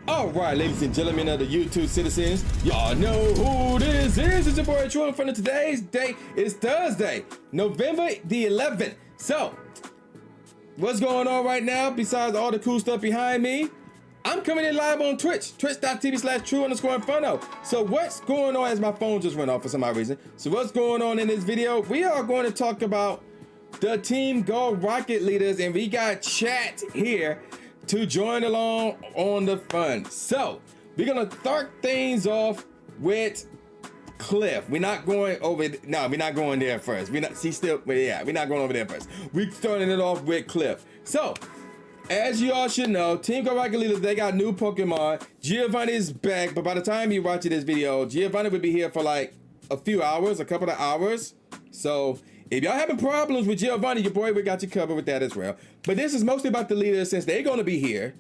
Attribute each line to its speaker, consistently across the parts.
Speaker 1: All right, ladies and gentlemen of the YouTube citizens, y'all know who this is. It's your boy True. In front of today's date is Thursday, November the 11th. So, what's going on right now besides all the cool stuff behind me? I'm coming in live on Twitch, twitch.tv/true_inferno. So what's going on as my phone just went off for some odd reason. So what's going on in this video? We are going to talk about the Team Go Rocket leaders, and we got chat here to join along on the fun. So we're gonna start things off with Cliff. We're not going over. No, we're not going there first. We're not. We're not going over there first. We're starting it off with Cliff. So, as you all should know, Team Go Rocket leaders, they got new Pokemon. Giovanni is back, but by the time you watch this video, Giovanni will be here for like a few hours, a couple of hours. So if y'all having problems with Giovanni, your boy, we got you covered with that as well. But this is mostly about the leaders since they're going to be here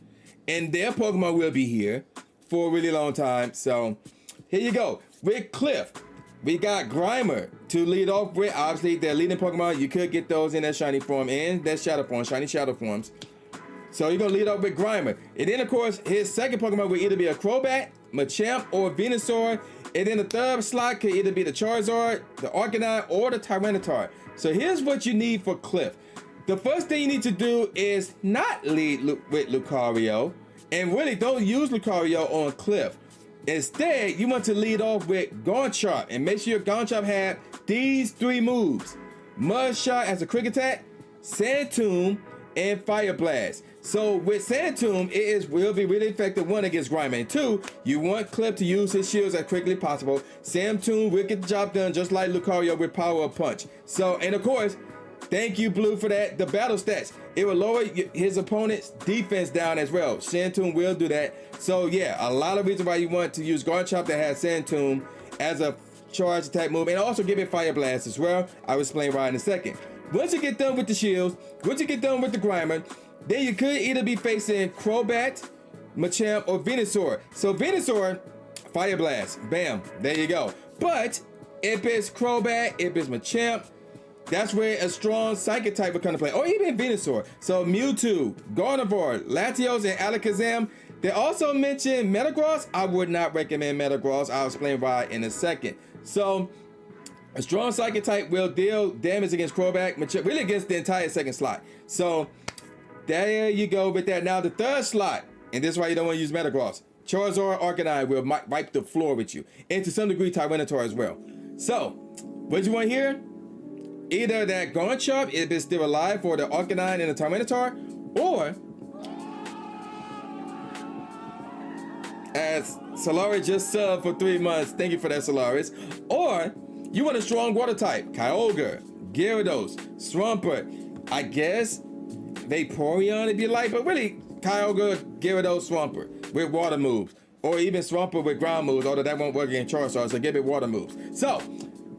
Speaker 1: and their Pokemon will be here for a really long time. So here you go. With Cliff, we got Grimer to lead off with. Obviously, their leading Pokemon, you could get those in their shiny form and their shadow form, shiny shadow forms. So you're going to lead off with Grimer. And then, of course, his second Pokemon will either be a Crobat, Machamp, or Venusaur. And then the third slot could either be the Charizard, the Arcanine, or the Tyranitar. So here's what you need for Cliff. The first thing you need to do is not lead with Lucario. And really don't use Lucario on Cliff. Instead, you want to lead off with Garchomp. And make sure your Garchomp have these three moves. Mud Shot as a quick attack, Sand Tomb, and Fire Blast. So with Sand Tomb, will be really effective, one, against Grimer. And two, you want Cliff to use his shields as quickly as possible. Sand Tomb will get the job done just like Lucario with Power of Punch. So, and of course, thank you, Blue, for that. The battle stats, it will lower his opponent's defense down as well. Sand Tomb will do that. So yeah, a lot of reasons why you want to use Garchomp that has Sand Tomb as a charge attack move, and also give it Fire Blast as well. I will explain why in a second. Once you get done with the shields, once you get done with the Grimer, then you could either be facing Crobat, Machamp, or Venusaur. So Venusaur, Fire Blast, bam, there you go. But if it's Crobat, if it's Machamp, that's where a strong Psychic type will come to play, or even Venusaur. So Mewtwo, Gardevoir, Latios, and Alakazam. They also mentioned Metagross. I would not recommend Metagross. I'll explain why in a second. So a strong Psychic type will deal damage against Crobat, Machamp, really against the entire second slot. So there you go with that. Now the third slot, and this is why you don't want to use Metagross. Charizard, Arcanine will wipe the floor with you, and to some degree Tyranitar as well. So what you want here? Either that Garchomp, if it's still alive, for the Arcanine and the Tyranitar, or as Solaris just subbed for 3 months, thank you for that, Solaris. Or you want a strong water type, Kyogre, Gyarados, Swampert, I guess Vaporeon if you like, but really Kyogre, Gyarados, Swampert with water moves, or even Swampert with ground moves, although that won't work against Charizard, so give it water moves. So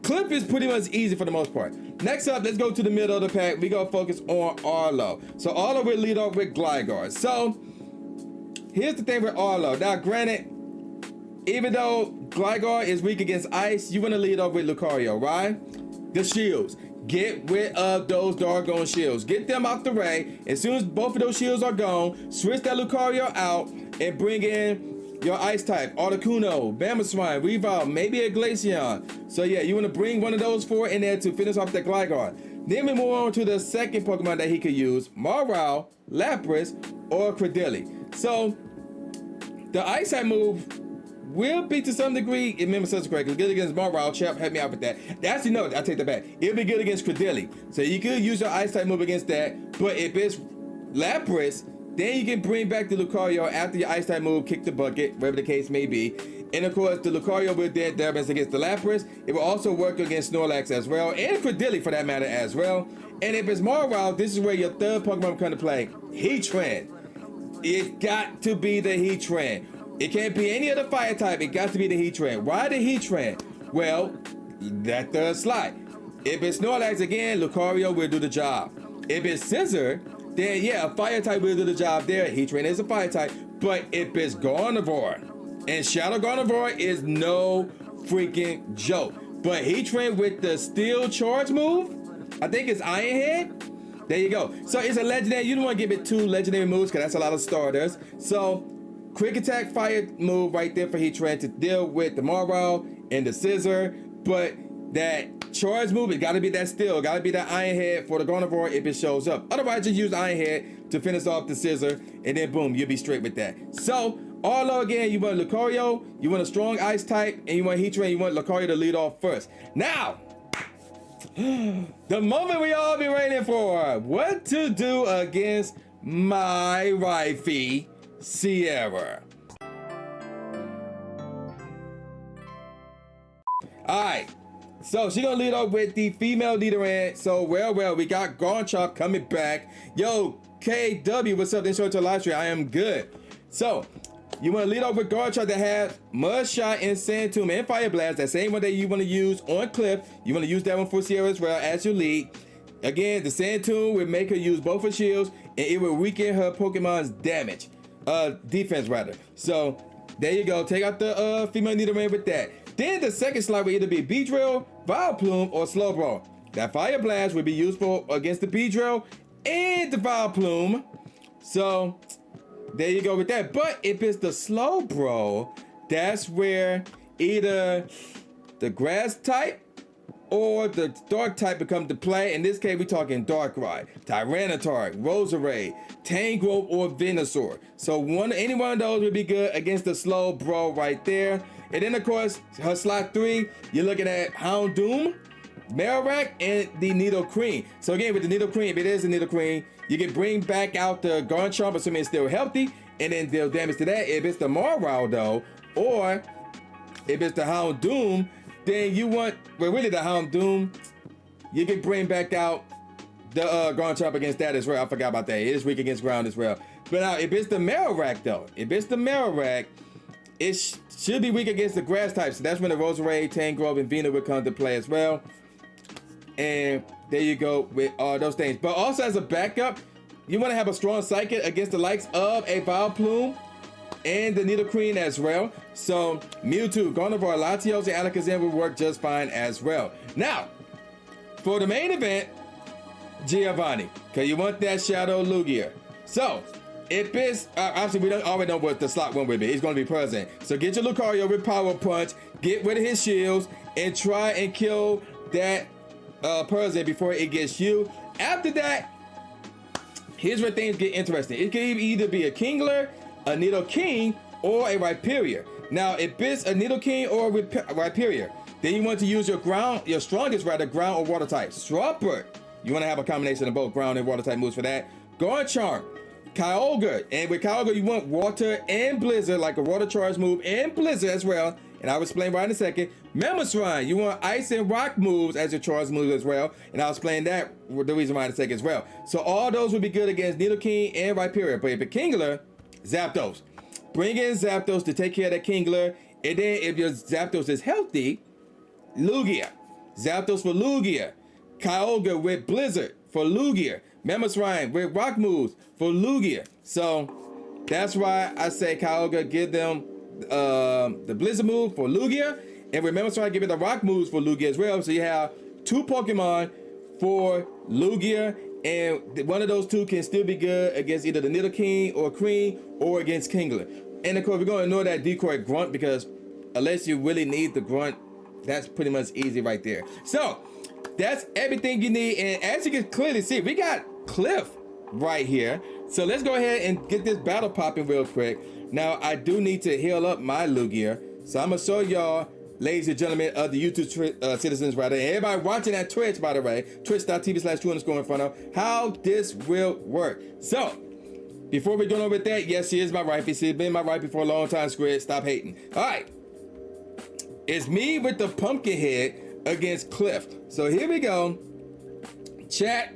Speaker 1: Cliff is pretty much easy for the most part. Next up, let's go to the middle of the pack. We gonna focus on Arlo. So Arlo will lead off with Gligar. So here's the thing with Arlo. Now granted, even though Gligar is weak against ice, you want to lead off with Lucario, right? The shields. Get rid of those doggone shields. Get them out the way. As soon as both of those shields are gone, switch that Lucario out and bring in your ice type. Articuno, Venusaur, Revolve, maybe a Glaceon. So yeah, you want to bring one of those four in there to finish off that Gligar. Then we move on to the second Pokemon that he could use, Marau, Lapras, or Credilli. So the ice type move will be to some degree, if memory serves correctly, good against Marau. Champ, help me out with that. Actually, no, I take that back. It'll be good against Credilli. So you could use your ice type move against that. But if it's Lapras, then you can bring back the Lucario after your ice type move, kick the bucket, whatever the case may be. And of course, the Lucario will dead damage against the Lapras. It will also work against Snorlax as well, and Credilli for that matter as well. And if it's Marau, this is where your third Pokemon come to play. Heatran. It's got to be the Heatran. It can't be any other fire type. It got to be the Heatran. Why the Heatran? Well, that third slot. If it's Snorlax again, Lucario will do the job. If it's Scissor, then yeah, a fire type will do the job there. Heatran is a fire type. But if it's Gardevoir, and Shadow Gardevoir is no freaking joke. But Heatran with the Steel Charge move, I think it's Iron Head. There you go. So it's a legendary. You don't want to give it two legendary moves because that's a lot of starters. So quick attack fire move right there for Heatran to deal with the Marrow and the Scissor, but that charge move, it gotta be that steel, gotta be that Iron Head for the Gardevoir if it shows up. Otherwise, just use Iron Head to finish off the Scissor, and then boom, you'll be straight with that. So, Arlo again, you want Lucario, you want a strong ice type, and you want Heatran, you want Lucario to lead off first. Now, the moment we all been waiting for, what to do against my wifey, Sierra. Alright, so she gonna lead off with the female leader in. So well, we got Garchomp coming back. Yo, KW, what's up? Then show it to live stream. I am good. So you want to lead off with Garchomp that has Mud Shot and Sand Tomb and Fire Blast. That same one that you want to use on Cliff. You want to use that one for Sierra as well as your lead. Again, the Sand Tomb will make her use both her shields, and it will weaken her Pokemon's damage, defense rather. So there you go. Take out the female Nidoran with that. Then the second slot will either be Beedrill, Vileplume, or Slowbro. That Fire Blast will be useful against the Beedrill and the Vileplume. So there you go with that. But if it's the Slowbro, that's where either the Grass type or the Dark type become to play. In this case, we're talking Darkrai, Tyranitar, Roserade, Tangrowth, or Venusaur. So any one of those would be good against the Slowbro right there. And then, of course, her slot 3, you're looking at Houndoom, Marowak, and the Nidoqueen. So again, with the Nidoqueen, if it is a Nidoqueen, you can bring back out the Garchomp, assuming it's still healthy, and then deal damage to that. If it's the Marrow, though, or if it's the Houndoom, then you want, well, really the Houndoom, you can bring back out the Garchomp against that as well. I forgot about that. It is weak against ground as well. But now, if it's the Marowak, though, it should be weak against the grass types. So that's when the Roserade, Tangrowth, and Venusaur would come to play as well. And there you go with all those things. But also as a backup, you want to have a strong Psychic against the likes of a Vileplume and the Nidoqueen as well. So Mewtwo, Gardevoir, Latios, and Alakazam will work just fine as well. Now, for the main event, Giovanni, because you want that Shadow Lugia. So if it's, obviously we don't already know what the slot one will be. It's going to be present. So get your Lucario with Power Punch, get rid of his shields, and try and kill that person before it gets you. After that, here's where things get interesting. It can either be a Kingler, a Nidoking, or a Rhyperior. Now, if it's a Nidoking or a Rhyperior, then you want to use your strongest ground or water type. Swampert, you want to have a combination of both ground and water type moves for that. Garchomp, Kyogre, and with Kyogre you want water and blizzard, like a water charge move and blizzard as well, and I'll explain why in a second. Venusaur, you want ice and rock moves as your charge moves as well, and I'll explain that, the reason why in a second as well. So all those would be good against Nidoking and Rhyperior, but if a Kingler, Zapdos. Bring in Zapdos to take care of that Kingler, and then if your Zapdos is healthy, Lugia. Zapdos for Lugia. Kyogre with blizzard for Lugia. Venusaur with rock moves for Lugia. So that's why I say Kyogre, give them the blizzard move for Lugia, and remember, give it the rock moves for Lugia as well. So you have 2 Pokemon for Lugia, and one of those 2 can still be good against either the Nidoking or Cream or against Kingler. And of course, we're going to ignore that decoy Grunt, because unless you really need the Grunt, that's pretty much easy right there. So that's everything you need, and as you can clearly see, we got Cliff right here. So let's go ahead and get this battle popping real quick. Now, I do need to heal up my Lugia, so I'm going to show y'all, ladies and gentlemen of the YouTube citizens, rather, and everybody watching at Twitch, by the way, twitch.tv/2_Inferno, how this will work. So, before we go over with that, yes, she is my wifey. She's been my wifey for a long time, Squid. Stop hating. All right. It's me with the pumpkin head against Cliff. So here we go. Chat,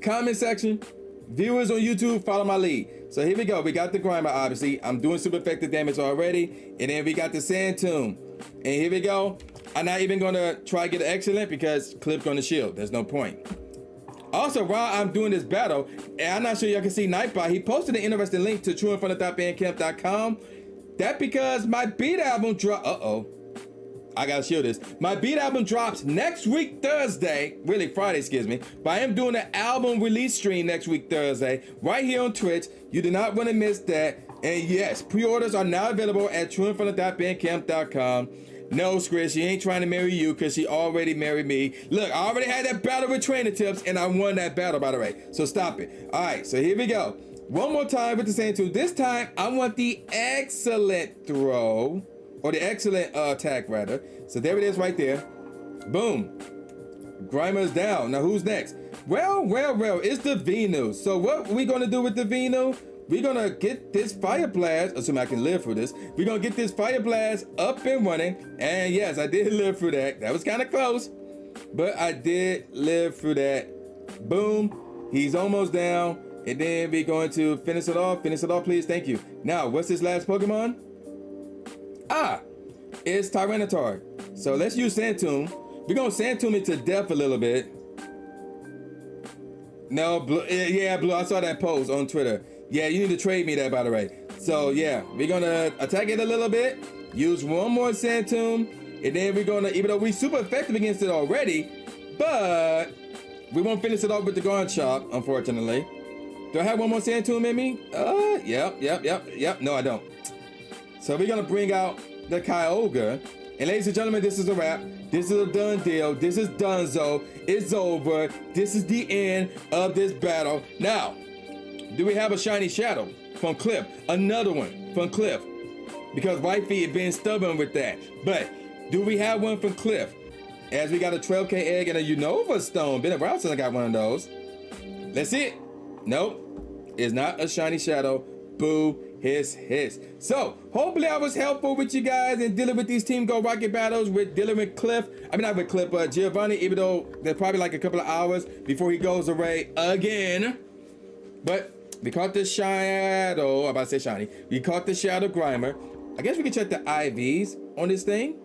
Speaker 1: comment section, viewers on YouTube, follow my lead. So here we go. We got the Grimer, obviously. I'm doing super effective damage already. And then we got the Sand Tomb. And here we go. I'm not even going to try to get an excellent because Cliff's going to shield. There's no point. Also, while I'm doing this battle, and I'm not sure y'all can see Nightbot, he posted an interesting link to trueinferno.bandcamp.com. That because my beat album dropped. I gotta show this. My beat album drops next week Thursday, really Friday, excuse me. But I am doing an album release stream next week Thursday, right here on Twitch. You do not want to miss that. And yes, pre-orders are now available at trueinferno.bandcamp.com. No, Chris, she ain't trying to marry you because she already married me. Look, I already had that battle with Trainer Tips, and I won that battle, by the way. So stop it. All right, so here we go. One more time with the same tool. This time, I want the excellent throw, or the excellent attack, rather. So there it is right there. Boom. Grimer's down. Now, who's next? Well, it's the Venu. So what we going to do with the Venu? We're going to get this Fire Blast, assuming I can live through this. We're going to get this Fire Blast up and running. And yes, I did live through that. That was kind of close, but I did live through that. Boom. He's almost down. And then we're going to finish it off. Finish it off, please. Thank you. Now, what's this last Pokemon? It's Tyranitar. So let's use Sand Tomb. We're going to Sand Tomb it to death a little bit. No, Blue. Yeah, Blue. I saw that post on Twitter. Yeah, you need to trade me that, by the way. So, yeah, we're going to attack it a little bit. Use one more Sand Tomb. And then we're going to, even though we're super effective against it already, but we won't finish it off with the Garden Chop, unfortunately. Do I have one more Sand Tomb in me? Yep. No, I don't. So we're going to bring out the Kyogre. And ladies and gentlemen, this is a wrap. This is a done deal. This is donezo. It's over. This is the end of this battle. Now, do we have a shiny shadow from Cliff? Another one from Cliff. Because Wifey had been stubborn with that. But do we have one from Cliff? As we got a 12K egg and a Unova stone. Been around since I got one of those. Let's see it. Nope. It's not a shiny shadow. Boo. Hiss. So, hopefully I was helpful with you guys in dealing with these Team Go Rocket battles dealing with Cliff. I mean, not with Cliff, but Giovanni, even though there's probably like a couple of hours before he goes away again. But we caught the shadow. I'm about to say shiny. We caught the shadow Grimer. I guess we can check the IVs on this thing.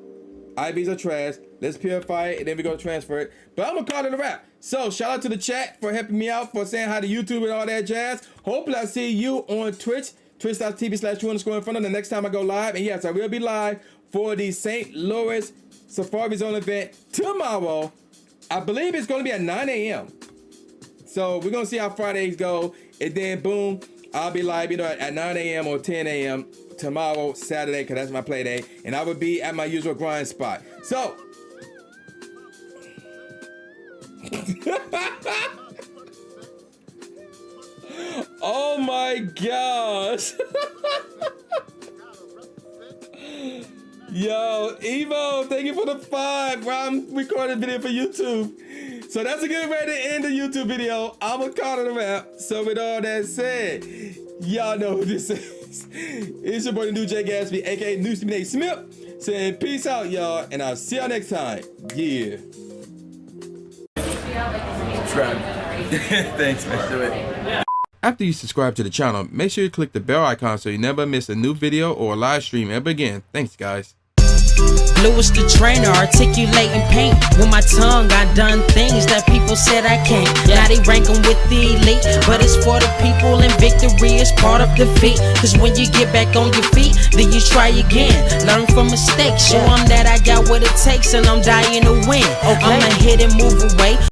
Speaker 1: IVs are trash. Let's purify it, and then we're going to transfer it. But I'm going to call it a wrap. So, shout out to the chat for helping me out, for saying hi to YouTube and all that jazz. Hopefully, I see you on Twitch. Twitch.tv/true_inferno the next time I go live. And yes, I will be live for the St. Louis Safari Zone event tomorrow. I believe it's going to be at 9 a.m. So we're going to see how Fridays go. And then boom, I'll be live, at 9 a.m. or 10 a.m. tomorrow, Saturday, because that's my play day. And I will be at my usual grind spot. So. Oh my gosh. Yo, Evo, thank you for the 5. Bro, I'm recording a video for YouTube. So that's a good way to end the YouTube video. I'm gonna call it a wrap. So with all that said, y'all know who this is. It's your boy, the new J Gatsby, aka New Stephen A. Smith, saying peace out, y'all, and I'll see y'all next time. Yeah.
Speaker 2: Subscribe. Thanks, man. Do it.
Speaker 1: After you subscribe to the channel, make sure you click the bell icon so you never miss a new video or a live stream ever again. Thanks, guys.
Speaker 3: Blue is the trainer, articulating paint. With my tongue, I done things that people said I can't. Now they rank 'em with the elite, but it's for the people, and victory is part of defeat. Cause when you get back on your feet, then you try again. Learn from mistakes, show 'em that I got what it takes, and I'm dying to win. I'ma hit and move away.